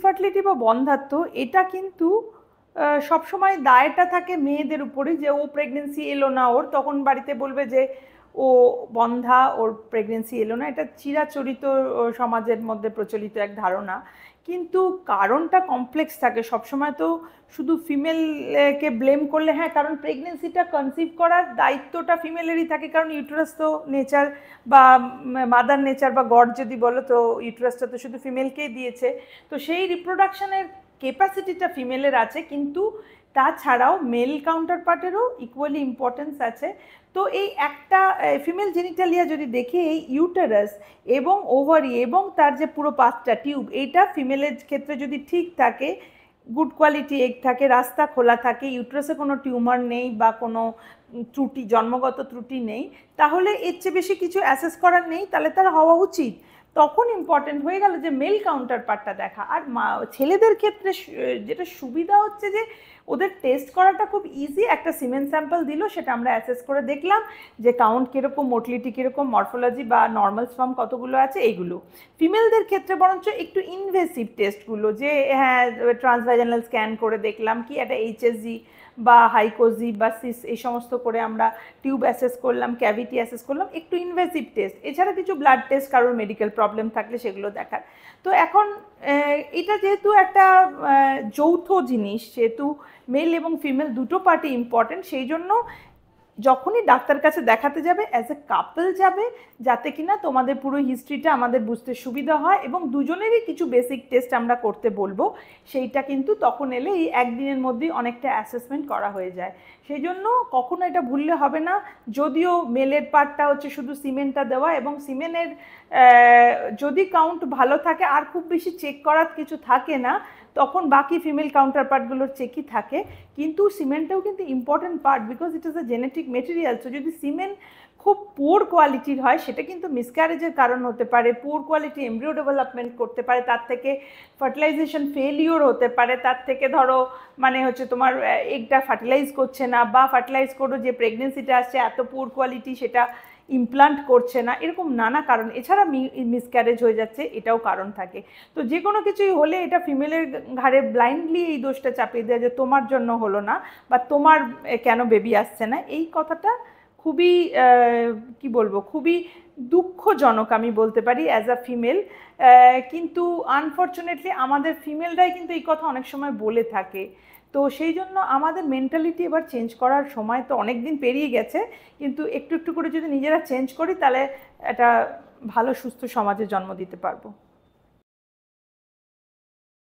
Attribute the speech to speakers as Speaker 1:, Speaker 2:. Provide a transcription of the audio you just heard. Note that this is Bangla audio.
Speaker 1: ইনফার্টিলিটি বা বন্ধ্যাত্ব এটা কিন্তু সবসময় দায়টা থাকে মেয়েদের উপরে, যে ও প্রেগনেন্সি এলো না ওর, তখন বাড়িতে বলবে যে ও বন্ধ্যা, ওর প্রেগনেন্সি এলো না। এটা চিরাচরিত সমাজের মধ্যে প্রচলিত এক ধারণা, কিন্তু কারণটা কমপ্লেক্স থাকে। সবসময় তো শুধু ফিমেলকে ব্লেম করলে, হ্যাঁ, কারণ প্রেগনেন্সিটা কনসিভ করার দায়িত্বটা ফিমেলেরই থাকে, কারণ ইউটেরাস তো নেচার বা মাদার নেচার বা গড যদি বলো, তো ইউটেরাসটা তো শুধু ফিমেলকেই দিয়েছে, তো সেই রিপ্রোডাকশনের ক্যাপাসিটিটা ফিমেলের আছে, কিন্তু তাছাড়াও মেল কাউন্টার পার্টেরও ইকুয়ালি ইম্পর্টেন্স আছে। তো এই একটা ফিমেল জেনিটালিয়া যদি দেখি, এই ইউটেরাস এবং ওভারি এবং তার যে পুরো পাতটা টিউব, এইটা ফিমেলের ক্ষেত্রে যদি ঠিক থাকে, গুড কোয়ালিটি এগ থাকে, রাস্তা খোলা থাকে, ইউটেরাসে কোনো টিউমার নেই বা কোনো ত্রুটি, জন্মগত ত্রুটি নেই, তাহলে এর চেয়ে বেশি কিছু অ্যাসেস করার নেই, তাহলে তার হওয়া উচিত। তখন ইম্পর্টেন্ট হয়ে গেল যে মেল কাউন্টার পার্টটা দেখা। আর ছেলেদের ক্ষেত্রে যেটা সুবিধা হচ্ছে যে ওদের টেস্ট করাটা খুব ইজি, একটা সিমেন্ট স্যাম্পল দিল, সেটা আমরা অ্যাসেস করে দেখলাম যে কাউন্ট কীরকম, মোটিলিটি কীরকম, মরফোলজি বা নর্মাল স্পার্ম কতগুলো আছে, এইগুলো। ফিমেলদের ক্ষেত্রে বরঞ্চ একটু ইনভেসিভ টেস্টগুলো, যে হ্যাঁ ট্রান্সভাইজানাল স্ক্যান করে দেখলাম, কি একটা এইচএসজি বা হাইকোজি বা সিস, এই সমস্ত করে আমরা টিউব অ্যাসেস করলাম, ক্যাভিটি অ্যাসেস করলাম, একটু ইনভেসিভ টেস্ট। এছাড়া কিছু ব্লাড টেস্ট, কারোর মেডিকেল প্রবলেম থাকলে সেগুলো দেখার। তো এখন এটা যেহেতু একটা যৌথ জিনিস, যেহেতু মেল এবং ফিমেল দুটো পার্টি ইম্পর্টেন্ট, সেই জন্য যখনই ডাক্তার কাছে দেখাতে যাবে অ্যাজ এ কাপল যাবে, যাতে কিনা তোমাদের পুরো হিস্ট্রিটা আমাদের বুঝতে সুবিধা হয়, এবং দুজনেরই কিছু বেসিক টেস্ট আমরা করতে বলবো, সেইটা কিন্তু তখন এলে এই একদিনের মধ্যেই অনেকটা অ্যাসেসমেন্ট করা হয়ে যায়। সেই জন্য কখনো এটা ভুললে হবে না। যদিও মেলের পার্টটা হচ্ছে শুধু সিমেন্টটা দেওয়া, এবং সিমেন্টের যদি কাউন্ট ভালো থাকে আর খুব বেশি চেক করার কিছু থাকে না, তখন বাকি ফিমেল কাউন্টার পার্টগুলোর চেকই থাকে। কিন্তু সিমেন্টটাও কিন্তু important part, because it is a genetic material. তো যদি সিমেন্ট খুব পুয়ার কোয়ালিটির হয়, সেটা কিন্তু মিসক্যারেজের কারণ হতে পারে, পুয়ার কোয়ালিটি এমব্রিও ডেভেলপমেন্ট করতে পারে, তার থেকে ফার্টিলাইজেশন ফেলিওর হতে পারে, তার থেকে ধরো মানে হচ্ছে তোমার এগটা ফার্টিলাইজ করছে না, বা ফার্টিলাইজ করো যে প্রেগনেন্সিটা আসছে এত পুয়ার কোয়ালিটি, সেটা ইমপ্লান্ট করছে না, এরকম নানা কারণ। এছাড়া মিসক্যারেজ হয়ে যাচ্ছে, এটাও কারণ থাকে। তো যে কোনো কিছুই হলে এটা ফিমেলের ঘাড়ে ব্লাইন্ডলি এই দোষটা চাপিয়ে দেয় যে তোমার জন্য হলো না, বা তোমার কেন বেবি আসছে না। এই কথাটা খুবই কি বলবো, খুবই দুঃখজনক আমি বলতে পারি অ্যাজ আ ফিমেল। কিন্তু আনফর্চুনেটলি আমাদের ফিমেলরাই কিন্তু এই কথা অনেক সময় বলে থাকে। তো সেই জন্য আমাদের মেন্টালিটি এবার চেঞ্জ করার সময় তো অনেক দিন পেরিয়ে গেছে, কিন্তু একটু একটু করে যদি নিজেরা চেঞ্জ করি, তাহলে একটা ভালো সুস্থ সমাজে জন্ম দিতে পারবো।